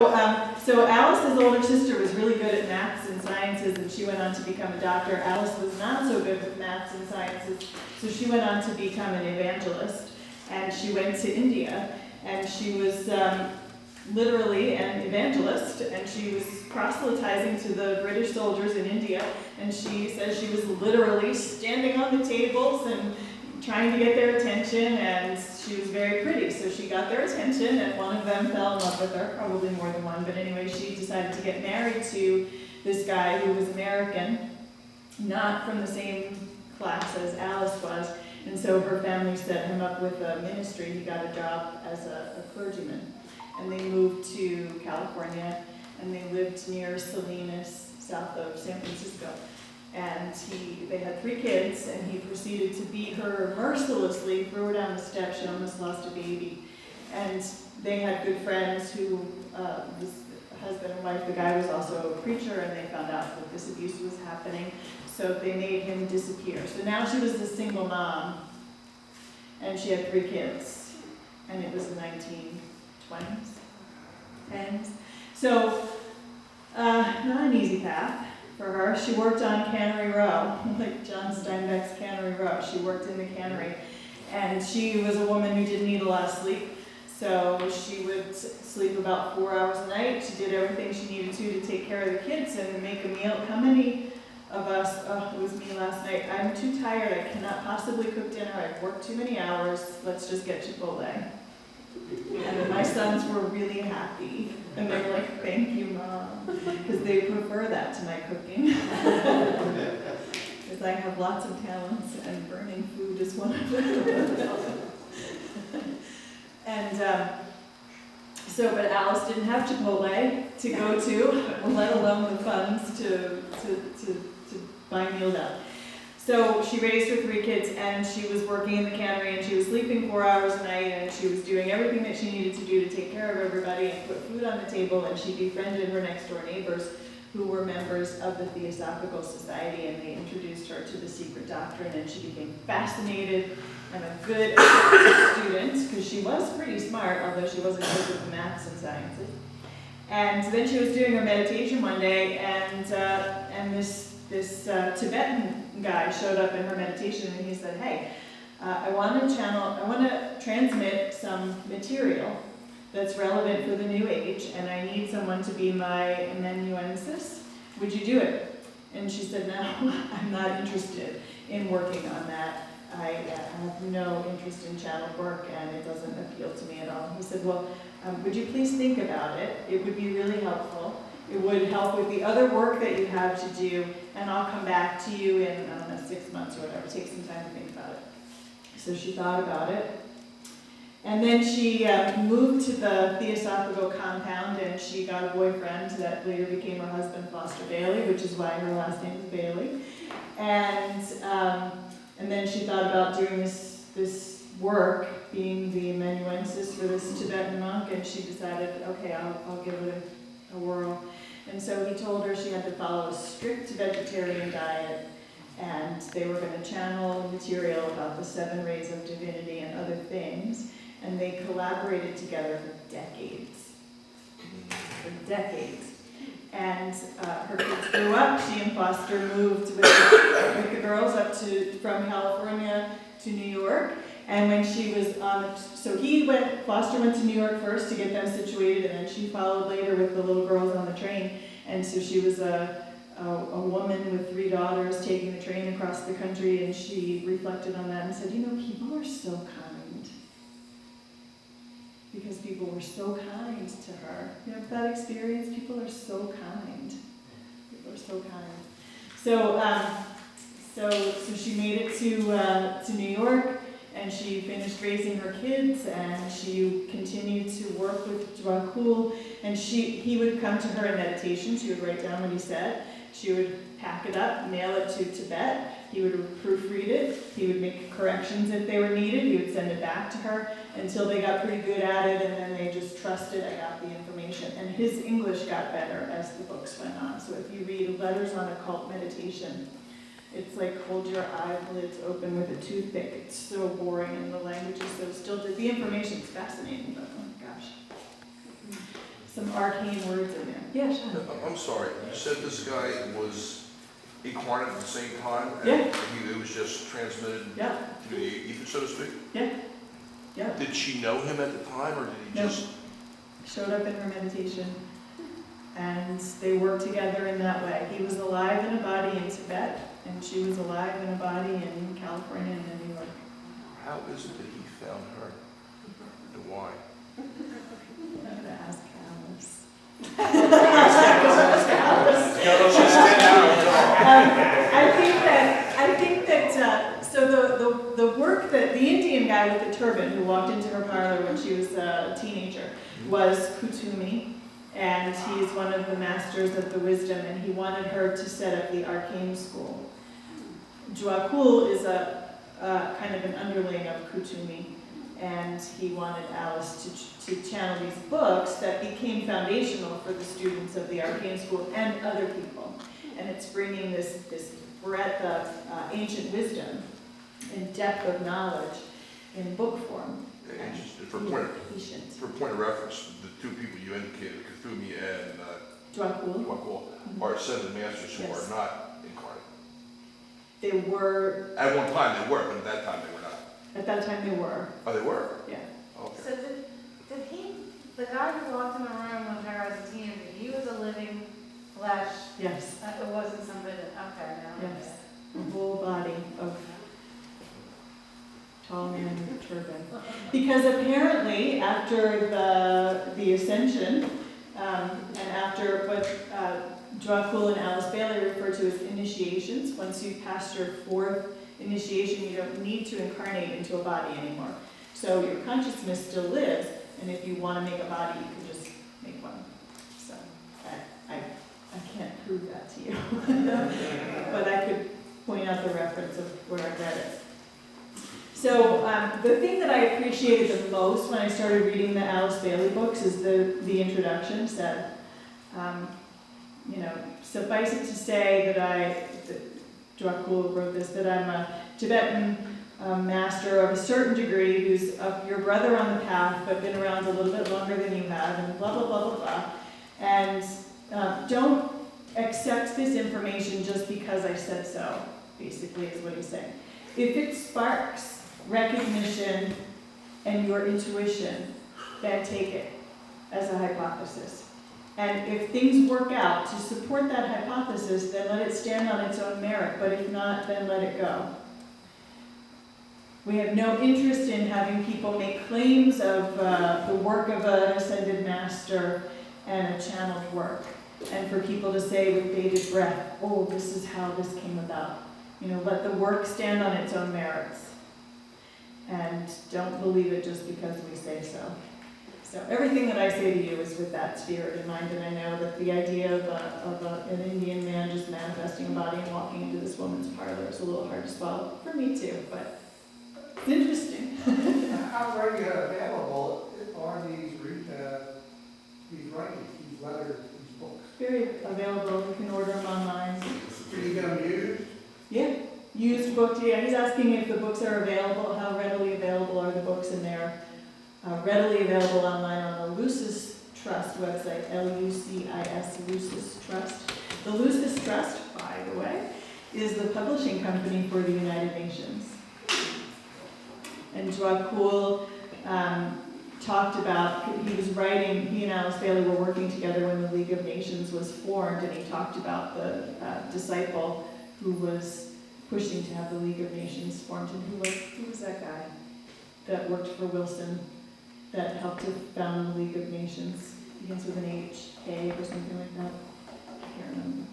So Alice's older sister was really good at maths and sciences, and she went on to become a doctor. Alice was not so good with maths and sciences, so she went on to become an evangelist. And she went to India, and she was literally an evangelist, and she was proselytizing to the British soldiers in India, and she says she was literally standing on the tables and trying to get their attention, and she was very pretty, so she got their attention, and one of them fell in love with her, probably more than one, but anyway, she decided to get married to this guy who was American, not from the same class as Alice was, and so her family set him up with a ministry. He got a job as a clergyman, and they moved to California, and they lived near Salinas, south of San Francisco. And they had 3 kids, and he proceeded to beat her mercilessly, threw her down the steps. She almost lost a baby. And they had good friends who was husband and wife. The guy was also a preacher, and they found out that this abuse was happening, so they made him disappear. So now she was a single mom, and she had 3 kids, and it was the 1920s, 10s. So not an easy path for her. She worked on Cannery Row, like John Steinbeck's Cannery Row. She worked in the cannery, and she was a woman who didn't need a lot of sleep, so she would sleep about 4 hours a night. She did everything she needed to take care of the kids and make a meal. How many of us, it was me last night, I'm too tired, I cannot possibly cook dinner, I've worked too many hours, let's just get Chipotle. And then my sons were really happy, and they were like, thank you, Mom, because they prefer that to my cooking. Because I have lots of talents, and burning food is one of them. And but Alice didn't have Chipotle to go to, let alone the funds to buy meals out. So she raised her 3 kids, and she was working in the cannery, and she was sleeping 4 hours a night, and she was doing everything that she needed to do to take care of everybody and put food on the table, and she befriended her next door neighbors who were members of the Theosophical Society, and they introduced her to the secret doctrine, and she became fascinated and a good student, because she was pretty smart, although she wasn't good with the maths and sciences. And then she was doing her meditation one day, and this Tibetan guy showed up in her meditation, and he said, hey, I want to transmit some material that's relevant for the new age, and I need someone to be my amanuensis. Would you do it? And she said, no, I'm not interested in working on that. I have no interest in channel work, and it doesn't appeal to me at all. He said, well, would you please think about it? It would be really helpful. It would help with the other work that you have to do, and I'll come back to you in, 6 months or whatever. Take some time to think about it. So she thought about it. And then she moved to the Theosophical compound, and she got a boyfriend that later became her husband, Foster Bailey, which is why her last name is Bailey. And then she thought about doing this work, being the amanuensis for this Tibetan monk, and she decided, okay, I'll give it a whirl. And so he told her she had to follow a strict vegetarian diet, and they were going to channel material about the 7 rays of divinity and other things, and they collaborated together for decades. And her kids grew up. She and Foster moved with the girls up from California to New York. And when she was Foster went to New York first to get them situated, and then she followed later with the little girls on the train. And so she was a woman with 3 daughters taking the train across the country, and she reflected on that and said, people are so kind. Because people were so kind to her. You know that experience? People are so kind. People are so kind. So she made it to New York, and she finished raising her kids, and she continued to work with Dracul, and he would come to her in meditation. She would write down what he said. She would pack it up, mail it to Tibet. He would proofread it. He would make corrections if they were needed. He would send it back to her until they got pretty good at it, and then they just trusted I got the information. And his English got better as the books went on. So if you read Letters on Occult Meditation, it's like hold your eyelids open with a toothpick. It's so boring, and the language is so stilted. The information's fascinating, but oh my gosh. some arcane words in there. Yeah, Sean. I'm sorry, you said this guy was incarnate at the same time? Yeah. And it was just transmitted Yeah. through the ether, so to speak? Yeah. Yeah. Did she know him at the time, or did he No. just? Showed up in her meditation, and they worked together in that way. He was alive in a body in Tibet, and she was alive in a body in California and in New York. How is it that he found her? And why? I'm gonna ask Alice. I think that so the work that the Indian guy with the turban who walked into her parlor when she was a teenager was Kutumi, and he's one of the masters of the wisdom, and he wanted her to set up the arcane school. Joakul is a kind of an underling of Kutumi, and he wanted Alice to channel these books that became foundational for the students of the arcane school and other people. And it's bringing this breadth of ancient wisdom and depth of knowledge in book form. And just for point of reference, the two people you indicated, Kuthumi and Joakul, are ascended masters who are not incarnate. They were. At one time they were, but at that time they were not. At that time they were. Oh, they were? Yeah. Okay. So did he, the guy who walked in the room with her as a teenager, he was a living flesh? Yes. It wasn't somebody that, okay, now. Yes. A whole body of tall man with a turban. Because apparently, after the ascension, and after what Joakul and Alice Bailey refer to as initiations, once you've passed your fourth initiation, you don't need to incarnate into a body anymore. So your consciousness still lives, and if you want to make a body, you can just make one. So I can't prove that to you, but I could point out the reference of where I read it. So the thing that I appreciated the most when I started reading the Alice Bailey books is the introduction said, suffice it to say that Joakul wrote this, that I'm a Tibetan master of a certain degree who's your brother on the path but been around a little bit longer than you have, and blah, blah, blah, blah, blah. And don't accept this information just because I said so, basically is what he's saying. If it sparks recognition and your intuition, then take it as a hypothesis. And if things work out to support that hypothesis, then let it stand on its own merit. But if not, then let it go. We have no interest in having people make claims of the work of an ascended master and a channeled work. And for people to say with bated breath, oh, this is how this came about. Let the work stand on its own merits. And don't believe it just because we say so. So everything that I say to you is with that spirit in mind, and I know that the idea of an Indian man just manifesting a body and walking into this woman's parlor is a little hard to swallow, for me too, but it's interesting. How regular available are these writings, these letters, these books? Very available, you can order them online. Can you get them used? Yeah, used books, yeah, he's asking if the books are available, how readily available are the books, and they're readily available online on the Lucis Trust website, Lucis, Lucis Trust. The Lucis Trust, by the way, is the publishing company for the United Nations. And Joakul talked about, he and Alice Bailey were working together when the League of Nations was formed, and he talked about the disciple who was pushing to have the League of Nations formed, and who was that guy that worked for Wilson, that helped to found the League of Nations? Begins with an H, K, or something like that. I can't remember.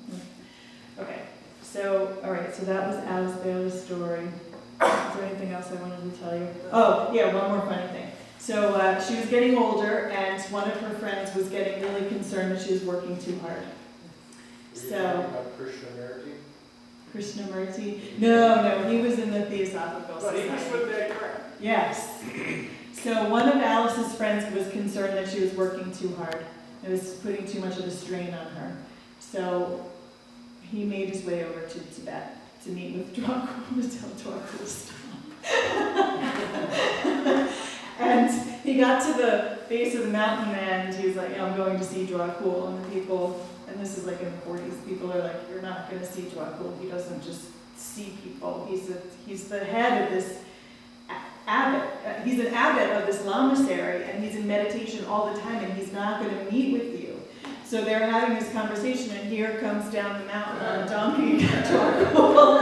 Okay, so, all right, so that was Alice Bailey's story. Is there anything else I wanted to tell you? Oh, yeah, one more funny thing. So she was getting older, and one of her friends was getting really concerned that she was working too hard. About Krishnamurti? Krishnamurti? No, he was in the Theosophical Society. But he was with that crap. Yes. So one of Alice's friends was concerned that she was working too hard. It was putting too much of a strain on her. So he made his way over to Tibet to meet with Joakul to tell Joakul to stop. And he got to base of the mountain and he's like, I'm going to see Joakul, and the people, and this is like in the 40s, people are like, you're not going to see Joakul. He doesn't just see people. He's the head of this abbot. He's an abbot of this lamasery, and he's in meditation all the time, and he's not going to meet with you. So they're having this conversation, and here comes down the mountain on a donkey Joakul.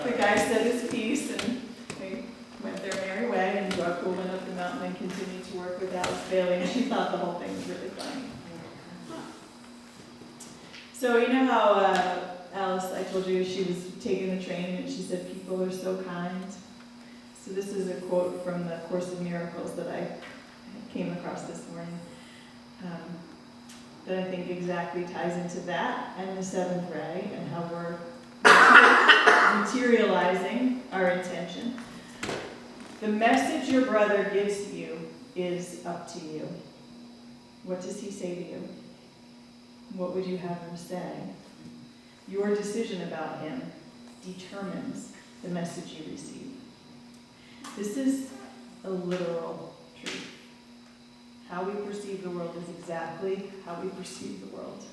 The guy said his piece, and they went their merry way, and Joakul went up the mountain and continued to work with Alice Bailey, and she thought the whole thing was really funny. So you know how Alice, I told you she was taking the train and she said, people are so kind. So this is a quote from the Course of Miracles that I came across this morning that I think exactly ties into that and the seventh ray and how we're materializing our intention. The message your brother gives you is up to you. What does he say to you? What would you have him say? Your decision about him determines the message you receive. This is a literal truth. How we perceive the world is exactly how we perceive the world.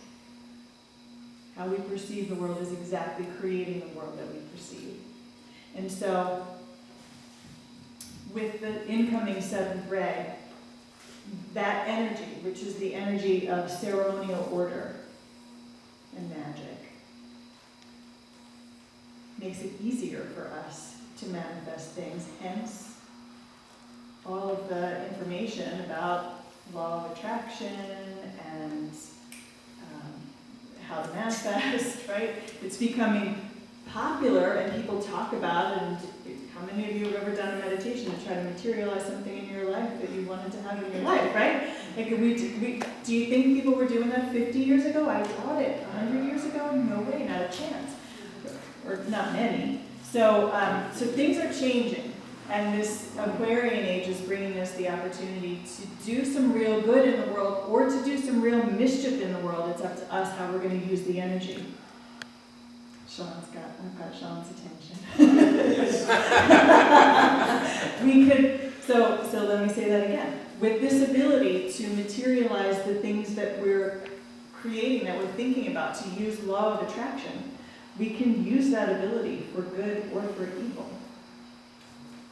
How we perceive the world is exactly creating the world that we perceive. And so, with the incoming seventh ray, that energy, which is the energy of ceremonial order and magic, makes it easier for us to manifest things. Hence, all of the information about law of attraction and how to manifest, right? It's becoming popular and people talk about it. And how many of you have ever done a meditation to try to materialize something in your life that you wanted to have in your life, right? Like do you think people were doing that 50 years ago? I doubt it. 100 years ago? No way, not a chance. Or not many. So things are changing, and this Aquarian age is bringing us the opportunity to do some real good in the world, or to do some real mischief in the world. It's up to us how we're going to use the energy. I've got Sean's attention. So let me say that again. With this ability to materialize the things that we're creating, that we're thinking about, to use law of attraction, we can use that ability for good or for evil.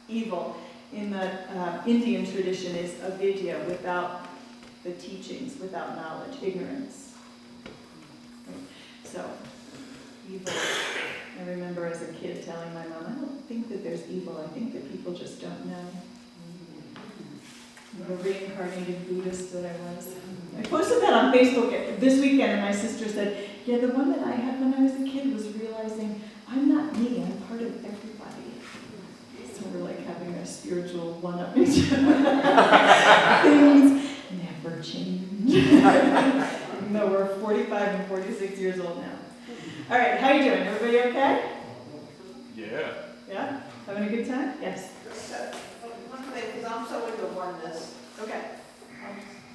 Evil, in the Indian tradition, is avidya, without the teachings, without knowledge, ignorance. So, evil. I remember as a kid telling my mom, I don't think that there's evil, I think that people just don't know. The reincarnated Buddhist that I was. I posted that on Facebook this weekend, and my sister said, yeah, the one that I had when I was a kid was realizing, I'm not me, I'm part of everybody. So we're like having a spiritual one-up each other. Things never change. Even though we're 45 and 46 years old now. All right, how you doing? Everybody okay? Yeah. Yeah? Having a good time? Yes. One thing, because I'm so into oneness, Okay.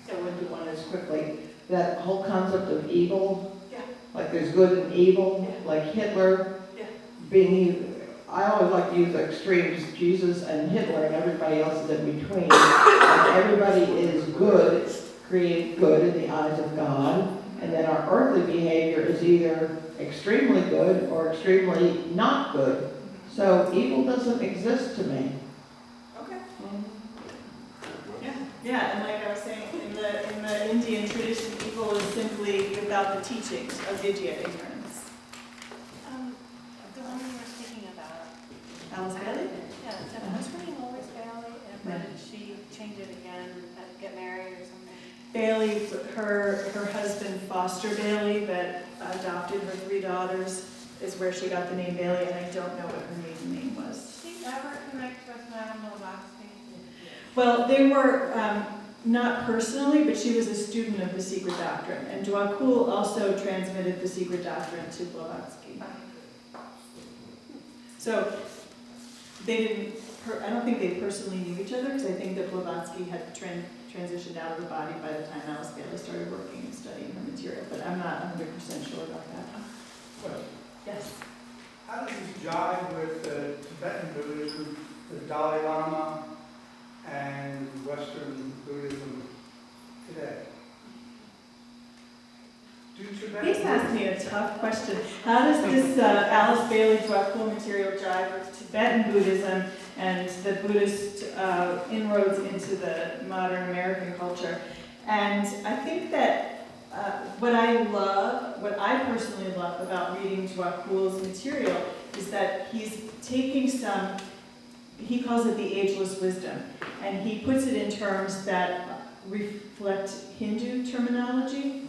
so into oneness quickly, that whole concept of evil, Yeah. like there's good and evil, Yeah. like Hitler Yeah. being evil. I always like to use the extremes, Jesus and Hitler, and everybody else is in between. And everybody is good, created good in the eyes of God, and then our earthly behavior is either extremely good or extremely not good. So evil doesn't exist to me. Okay. Yeah, and like I was saying, in the Indian tradition, evil is simply without the teachings of Vidya, ignorance. The one you were speaking about. Alice Bailey? Yeah, was her name always Bailey? Or did she change it again, get married or something? Bailey, her husband Foster Bailey, that adopted her 3 daughters, is where she got the name Bailey, and I don't know what her maiden name was. Did she ever connect with Madame Blavatsky? Well, they were not personally, but she was a student of the Secret Doctrine, and Joakul also transmitted the Secret Doctrine to Blavatsky. So they didn't. I don't think they personally knew each other, because I think that Blavatsky had transitioned out of her body by the time Alice Bailey started working and studying her material, but I'm not 100% sure about that. Well, Yes. how does this jive with the Tibetan Buddhists, the Dalai Lama, and Western Buddhism today? Do Tibetan He's asked me a tough question. How does this Alice Bailey Dwakul material jive with Tibetan Buddhism and the Buddhist inroads into the modern American culture? And I think that what I personally love about reading Dwakul's material is that he's taking some, he calls it the ageless wisdom, and he puts it in terms that reflect Hindu terminology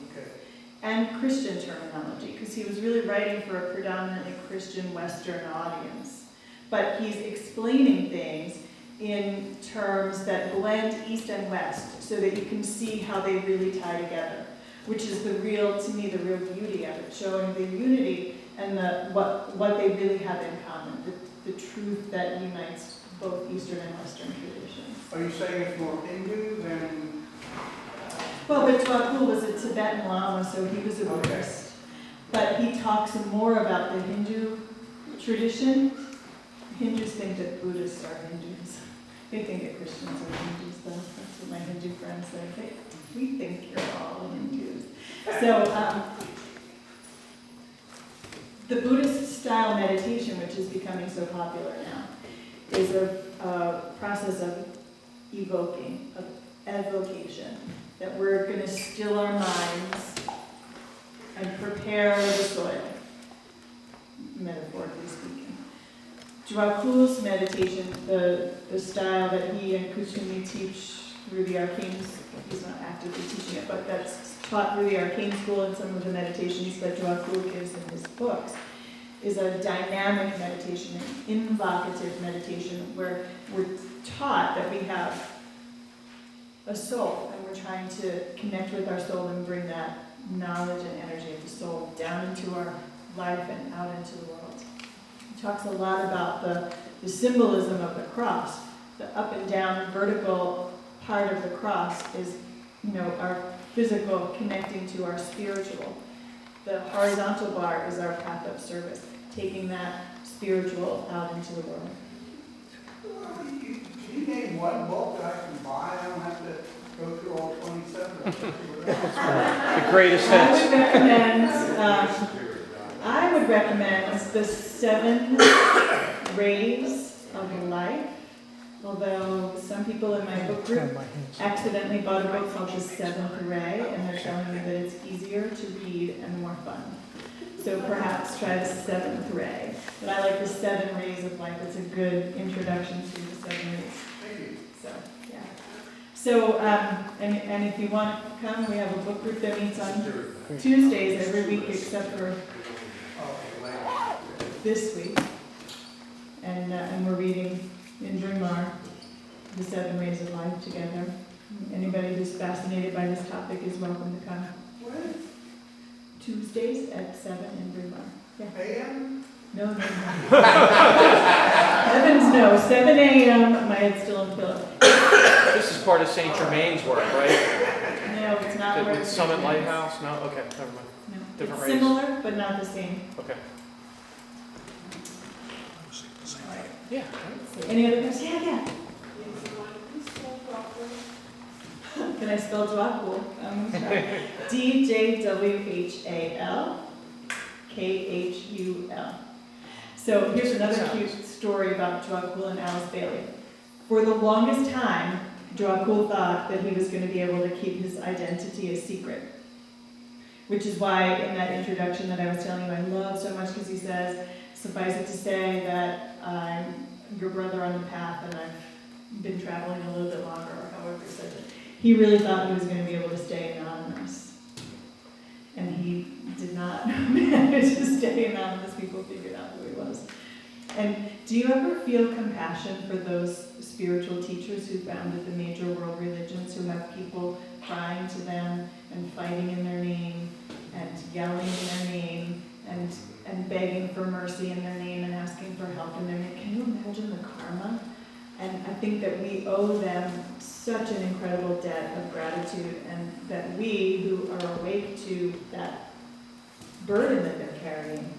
and Christian terminology, because he was really writing for a predominantly Christian Western audience. But he's explaining things in terms that blend East and West so that you can see how they really tie together, which is the real, to me, the real beauty of it, showing the unity and what they really have in common, the truth that unites both Eastern and Western traditions. Are you saying it's more Hindu than? Well, but Dwakul was a Tibetan Lama, so he was a Buddhist. But he talks more about the Hindu tradition. Hindus think that Buddhists are Hindus. They think that Christians are Hindus, though. That's what my Hindu friends say. We think you're all Hindus. So, the Buddhist style meditation, which is becoming so popular now, is a process of evocation, that we're going to still our minds and prepare the soil, metaphorically speaking. Dwakul's meditation, the style that he and Kusumi teach through the arcane, he's not actively teaching it, but that's taught through the arcane school and some of the meditations that Dwakul gives in his books, is a dynamic meditation, an invocative meditation, where we're taught that we have a soul, and we're trying to connect with our soul and bring that knowledge and energy of the soul down into our life and out into the world. He talks a lot about the symbolism of the cross. The up and down vertical part of the cross is, our physical connecting to our spiritual. The horizontal bar is our path of service, taking that spiritual out into the world. Can you name one book that I can buy? I don't have to go through all 27. The greatest hits. I would recommend the 7 Rays of Life, although some people in my book group accidentally bought a book called The 7th Ray, and they're telling me that it's easier to read and more fun. So perhaps try the 7th Ray. But I like the 7 Rays of Life. It's a good introduction to the 7 rays. Thank you. So, yeah. So, and if you want to come, we have a book group that meets on Tuesdays every week except for this week. And we're reading in Brumar, The 7 Rays of Life together. Anybody who's fascinated by this topic is welcome to come. When? Tuesdays at 7 in Brumar. Yeah. AM? No. Heavens no, 7 a.m., my head's still in pillow. This is part of St. Germain's work, right? No, it's not. With Summit Lighthouse? No? Okay, never mind. No. Different It's rays. similar, but not the same. Okay. Yeah. Any other questions? Yeah. Can I spell Dwakul? DJWHALKHUL. So here's another cute story about Dwakul and Alice Bailey. For the longest time, Dwakul thought that he was going to be able to keep his identity a secret. Which is why in that introduction that I was telling you I love so much, because he says, suffice it to say that I'm your brother on the path and I've been traveling a little bit longer, or however he says it. He really thought he was going to be able to stay anonymous. And he did not manage to stay anonymous. People figured out who he was. And do you ever feel compassion for those spiritual teachers who founded the major world religions, who have people crying to them and fighting in their name and yelling in their name and begging for mercy in their name and asking for help in their name? Can you imagine the karma? And I think that we owe them such an incredible debt of gratitude, and that we who are awake to that burden that they're carrying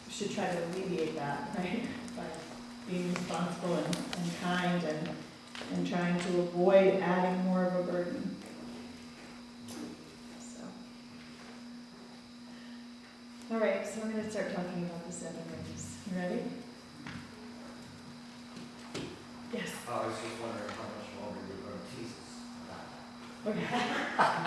should try to alleviate that, right? By being responsible and kind and trying to avoid adding more of a burden. So, all right, so I'm going to start talking about the 7 rays. You ready? Yes. I was just wondering how much longer you're going to tease us about. Okay.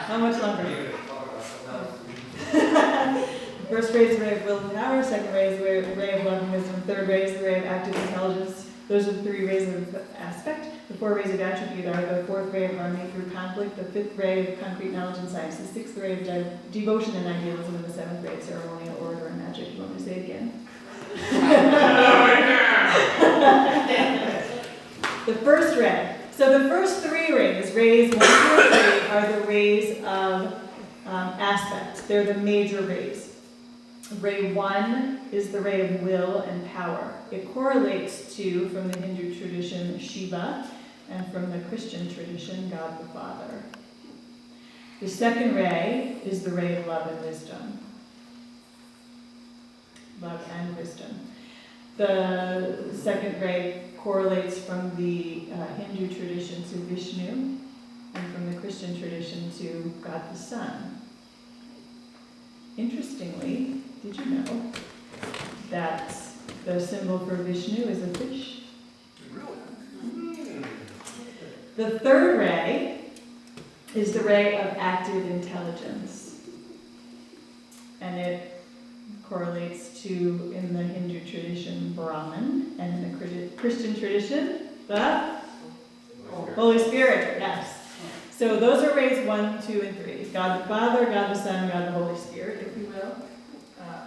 How much longer? You're going to talk about something else. First ray is the ray of will and power, second ray is the ray of love and wisdom, third ray is the ray of active intelligence. Those are the 3 rays of aspect. The 4 rays of attribute are the 4th ray of harmony through conflict, the 5th ray of concrete knowledge and science, the 6th ray of devotion and idealism, and the 7th ray of ceremonial order and magic. You want me to say it again? The first ray. So the first 3 rays, rays 1 through 3, are the rays of aspect. They're the major rays. Ray 1 is the ray of will and power. It correlates to, from the Hindu tradition, Shiva, and from the Christian tradition, God the Father. The second ray is the ray of love and wisdom. Love and wisdom. The second ray correlates from the Hindu tradition to Vishnu, and from the Christian tradition to God the Son. Interestingly, did you know that the symbol for Vishnu is a fish? Really? The third ray is the ray of active intelligence. And it correlates to, in the Hindu tradition, Brahman, and in the Christian tradition, the Holy Spirit, yes. So those are rays 1, 2, and 3. God the Father, God the Son, God the Holy Spirit, if you will.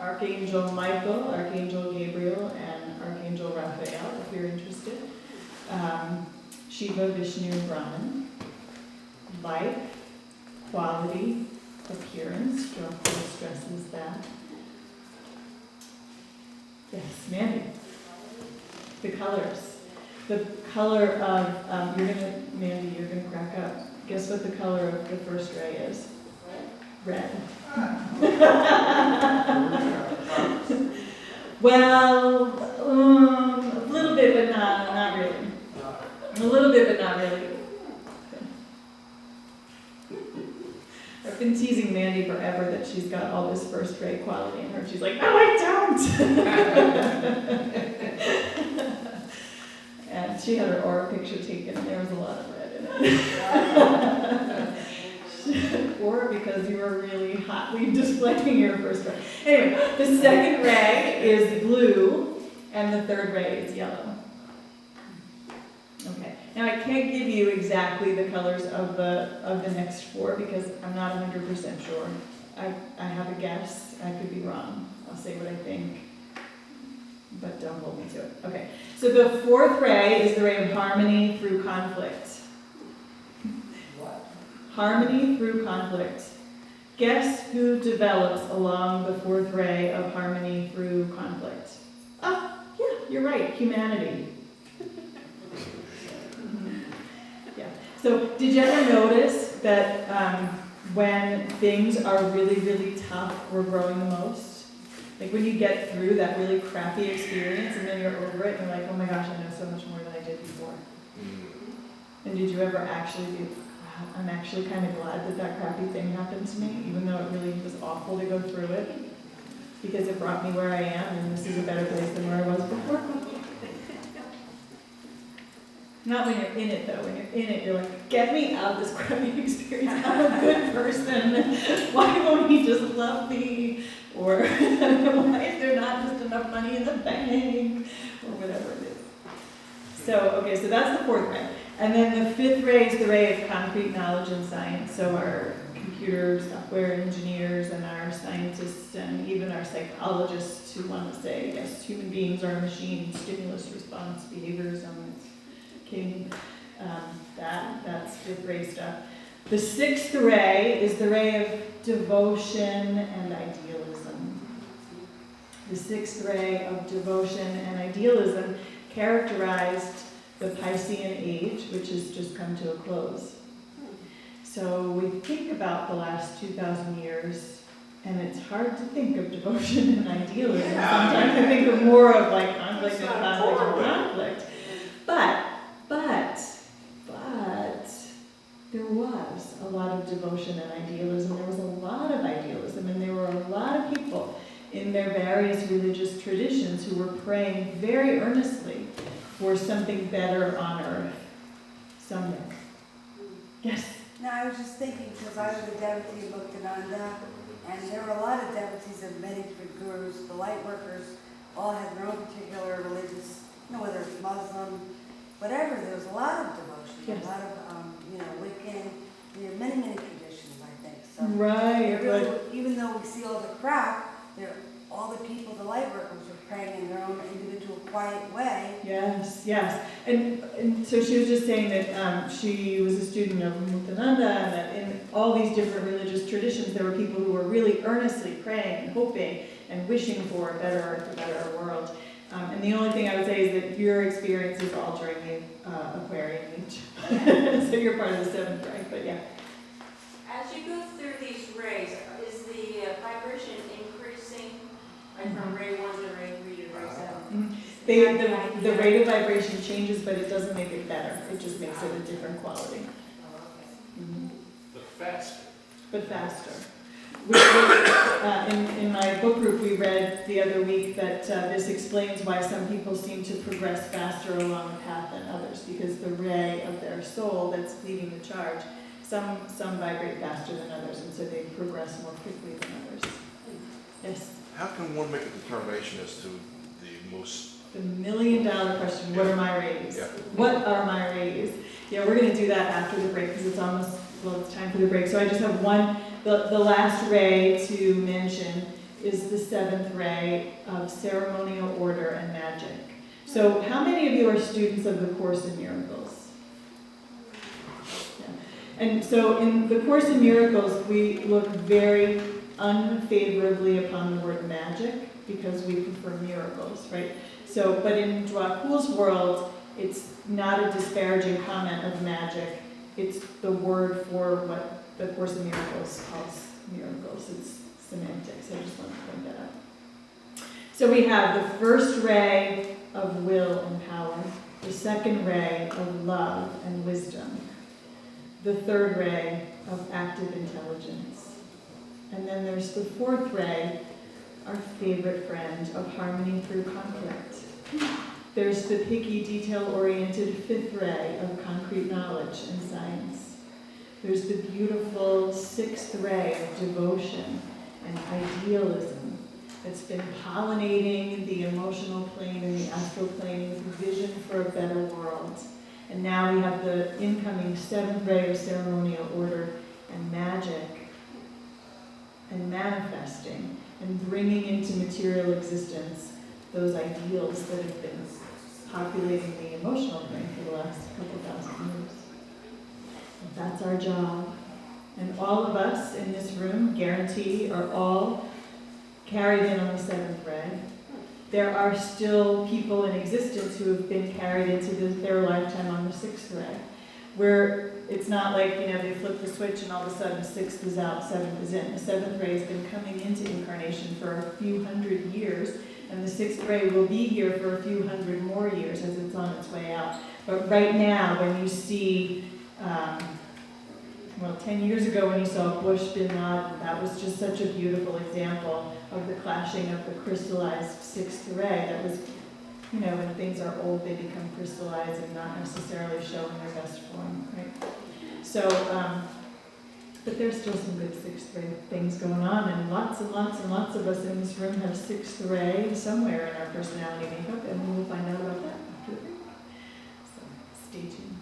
Archangel Michael, Archangel Gabriel, and Archangel Raphael, if you're interested. Shiva, Vishnu, Brahman. Light, quality, appearance. John Paul stresses that. Yes, Mandy. The colors. The color of, Mandy, you're gonna crack up. Guess what the color of the first ray is? Red. Well, a little bit, but not really. A little bit, but not really. I've been teasing Mandy forever that she's got all this first ray quality in her. She's like, no, I don't! And she had her aura picture taken, and there was a lot of red in it. Or because you were really hotly displaying your first ray. Anyway, the second ray is blue, and the third ray is yellow. Okay. Now I can't give you exactly the colors of the next 4 because I'm not 100% sure. I have a guess. I could be wrong. I'll say what I think, but don't hold me to it. Okay. So the 4th ray is the ray of harmony through conflict. Harmony through conflict. Guess who develops along the 4th ray of harmony through conflict? Oh, yeah, you're right, humanity. Yeah. So did you ever notice that when things are really, really tough, we're growing the most? Like when you get through that really crappy experience and then you're over it and you're like, oh my gosh, I know so much more than I did before. And did you ever actually be, I'm actually kind of glad that that crappy thing happened to me, even though it really was awful to go through it, because it brought me where I am, and this is a better place than where I was before. Not when you're in it, though. When you're in it, you're like, get me out of this crappy experience. I'm a good person. Why won't he just love me? Or why is there not just enough money in the bank? Or whatever it is. So, okay, so that's the 4th ray. And then the 5th ray is the ray of concrete knowledge and science. So our computer software engineers and our scientists and even our psychologists who want to say, yes, human beings are machines, stimulus response behaviors. Kidding. That's 5th ray stuff. The 6th ray is the ray of devotion and idealism. The 6th ray of devotion and idealism characterized the Piscean age, which has just come to a close. So we think about the last 2,000 years, and it's hard to think of devotion and idealism. Sometimes I think of more of like conflict and conflict and conflict. But lot of devotion and idealism. There was a lot of idealism, and there were a lot of people in their various religious traditions who were praying very earnestly for something better on earth somewhere. Yes? No, I was just thinking, because I was a devotee of Muktananda, and there were a lot of devotees of many different gurus. The light workers all had their own particular religious, whether it's Muslim, whatever. There was a lot of devotion, Yes. a lot of, Wiccan, many, many traditions, I think. So Right, really, but even though we see all the crap, all the people, the light workers, were praying in their own individual, quiet way. yes, yes. And so she was just saying that she was a student of Muktananda, and that in all these different religious traditions, there were people who were really earnestly praying and hoping and wishing for a better earth, a better world. And the only thing I would say is that your experience is altering the Aquarian age. So you're part of the seventh ray, but yeah. As you go through these rays, is the vibration increasing, like from ray 1 to ray 3 to ray 7? The rate of vibration changes, but it doesn't make it better. It just makes it a different quality. But faster. But faster. In my book group, we read the other week that this explains why some people seem to progress faster along the path than others, because the ray of their soul that's leading the charge, some vibrate faster than others, and so they progress more quickly than others. Yes? How can one make a determination as to the most? The $1,000,000 question, what are my rays? Yeah. What are my rays? Yeah, we're going to do that after the break because it's almost, it's time for the break. So I just have one, the last ray to mention is the seventh ray of ceremonial order and magic. So how many of you are students of the Course in Miracles? Yeah. And so in the Course in Miracles, we look very unfavorably upon the word magic because we prefer miracles, right? So, but in Dwakul's world, it's not a disparaging comment of magic. It's the word for what the Course in Miracles calls miracles. It's semantics. I just want to point that out. So we have the first ray of will and power, the second ray of love and wisdom, the third ray of active intelligence, and then there's the fourth ray, our favorite friend, of harmony through conflict. There's the picky, detail-oriented fifth ray of concrete knowledge and science. There's the beautiful sixth ray of devotion and idealism that's been pollinating the emotional plane and the astral plane with a vision for a better world. And now we have the incoming seventh ray of ceremonial order and magic and manifesting and bringing into material existence those ideals that have been populating the emotional plane for the last couple thousand years. And that's our job. And all of us in this room, guarantee, are all carried in on the seventh ray. There are still people in existence who have been carried into their lifetime on the sixth ray, where it's not like, they flip the switch and all of a sudden sixth is out, seventh is in. The seventh ray has been coming into incarnation for a few hundred years, and the sixth ray will be here for a few hundred more years as it's on its way out. But right now, when you see, 10 years ago when you saw Bush bin Laden, that was just such a beautiful example of the clashing of the crystallized sixth ray. That was, when things are old, they become crystallized and not necessarily showing their best form, right? So, but there's still some good sixth ray things going on, and lots and lots and lots of us in this room have sixth ray somewhere in our personality makeup, and we will find out about that after the break. So, stay tuned.